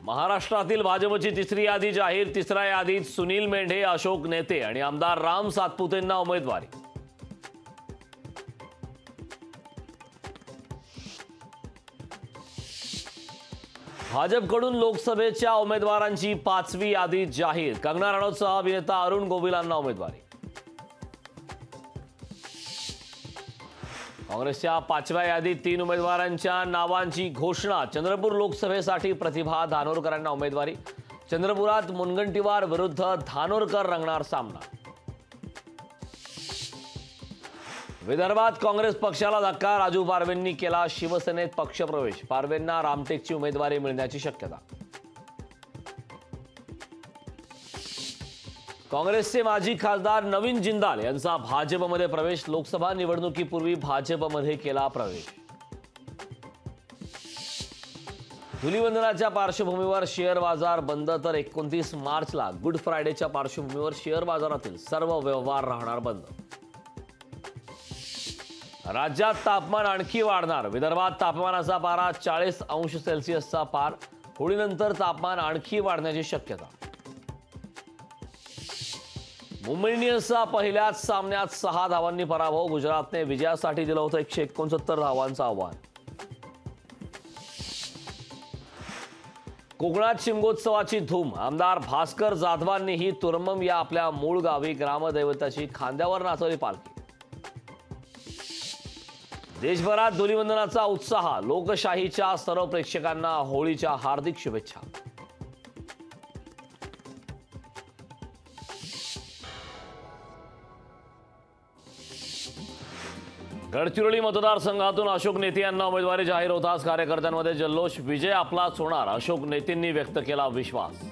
महाराष्ट्रातील भाजपची तिसरी यादी जाहीर। तिसऱ्या यादीत सुनील मेंढे, अशोक नेते आणि आमदार राम सातपुतेंना उमेदवारी। भाजपकडून लोकसभेच्या उमेदवारांची पाचवी यादी जाहीर। कंगना रनौतसह अभिनेता अरुण गोविलांना उमेदवारी। काँग्रेसच्या पाचव्या यादीत 3 उमेदवारांच्या नावांची घोषणा। चंद्रपूर लोकसभेसाठी प्रतिभा धानोरकरांना उमेदवारी। चंद्रपुरात मुनगंटीवार विरुद्ध धानोरकर रंगणार सामना। विदर्भात काँग्रेस पक्षाला धक्का। राजू पारवेंनी केला शिवसेनेत पक्षप्रवेश। पारवेंना रामटेकची उमेदवारी मिळण्याची शक्यता। काँग्रेसचे माजी खासदार नवीन जिंदाल यांचा भाजपमध्ये प्रवेश। लोकसभा निवडणुकीपूर्वी भाजपमध्ये केला प्रवेश। धुलीवंदनाच्या पार्श्वभूमीवर शेअर बाजार बंद, तर 29 मार्चला गुड फ्रायडेच्या पार्श्वभूमीवर शेअर बाजारातील सर्व व्यवहार राहणार बंद। राज्यात तापमान आणखी वाढणार। विदर्भात तापमानाचा पारा 40 अंश सेल्सिअसचा पार। होळीनंतर तापमान आणखी वाढण्याची शक्यता। मुंबई इंडियन्सचा पहिल्याच सामन्यात 6 धावांनी पराभव। गुजरातने विजयासाठी दिलं होतं 169 धावांचं आव्हान। कोकणात शिमगोत्सवाची धूम। आमदार भास्कर जाधवांनीही तुरमम या आपल्या मूळ गावी ग्रामदैवताची खांद्यावर नाचवली पालखी। देशभरात धुलीवंदनाचा उत्साह। लोकशाहीच्या सर्व प्रेक्षकांना होळीच्या हार्दिक शुभेच्छा। गडचिरोली मतदारसंघातून अशोक नेते यांना उमेदवारी जाहीर होताच कार्यकर्त्यांमध्ये जल्लोष। विजय आपलाच होणार, अशोक नेतेंनी व्यक्त केला विश्वास।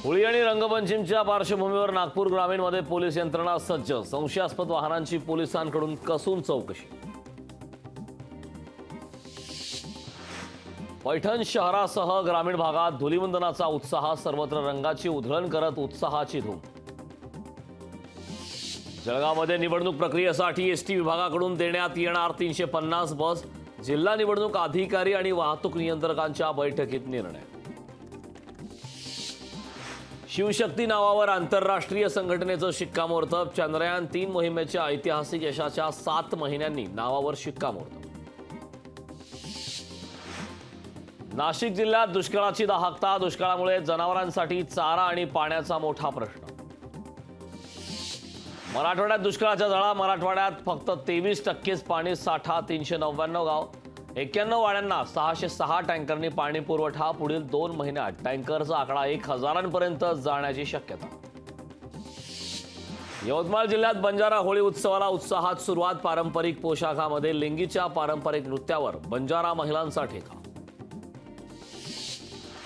होळी आणि रंगपंचमीच्या पार्श्वभूमीवर नागपूर ग्रामीणमध्ये पोलीस यंत्रणा सज्ज। संशयास्पद वाहनांची पोलिसांकडून कसून चौकशी। पैठण शहरासह ग्रामीण भागात धुलीवंदनाचा उत्साह। सर्वत्र रंगाची उधळण करत उत्साहाची धूम। जळगावमध्ये निवडणूक प्रक्रियेसाठी एसटी विभागाकडून देण्यात येणार 350 बस। जिल्हा निवडणूक अधिकारी आणि वाहतूक नियंत्रकांच्या बैठकीत निर्णय। शिवशक्ती नावावर आंतरराष्ट्रीय संघटनेचं शिक्कामोर्तब। चंद्रयान 3 मोहिमेच्या ऐतिहासिक यशाच्या 7 महिन्यांनी नावावर शिक्कामोर्तब। नाशिक जिल्ह्यात दुष्काळाची दाहकता। दुष्काळामुळे जनावरांसाठी चारा आणि पाण्याचा मोठा प्रश्न। मराठवाड्यात दुष्काळाचा झळा। मराठवाड्यात फक्त 23% पाणी साठा। 399 गाव। 91 वाड्यांना 606 टँकरनी पाणी पुरवठा। पुढील 2 महिन्यात टँकरचा आकडा 1000पर्यंत जाण्याची शक्यता। यवतमाळ जिल्ह्यात बंजारा होळी उत्सवाला उत्साहात सुरुवात। पारंपरिक पोशाखामध्ये लेंगीच्या पारंपरिक नृत्यावर बंजारा महिलांचा ठेका।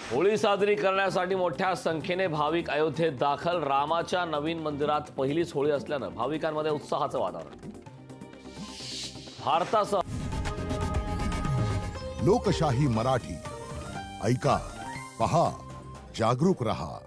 होळी साजरी करण्यासाठी मोठ्या संख्येने भाविक अयोध्येत दाखल। रामाच्या नवीन मंदिरात पहिलीच होळी असल्यानं भाविकांमध्ये उत्साहाचं वातावरण। भारतासह लोकशाही मराठी ऐका, पहा, जागरूक रहा।